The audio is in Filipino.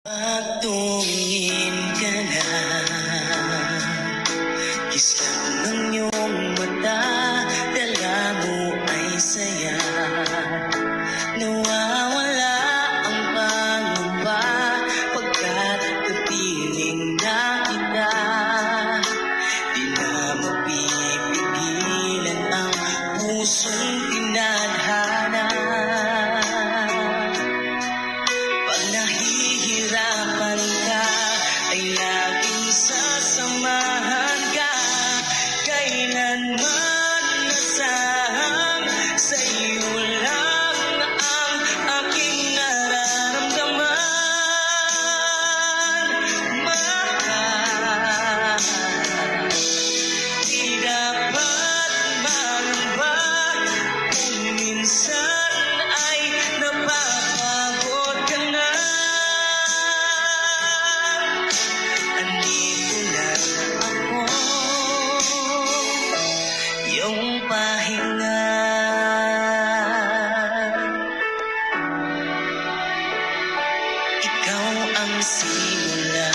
Pagtungin ka na, kislap ng iyong mata, dala mo ay saya. Nawawala ang pangamba pagkat napiling na kita. Di na mapipigilan ang pusong tinadhana. Pag nahihirapan ka, ay laging sasamahan ka. Kailanman nasahang sa iyo lang ang aking nararamdaman. Mahal, di dapat mangamba kung minsan ay napapagod ka na. Andito lang ako, iyong pahinga. Ikaw ang simula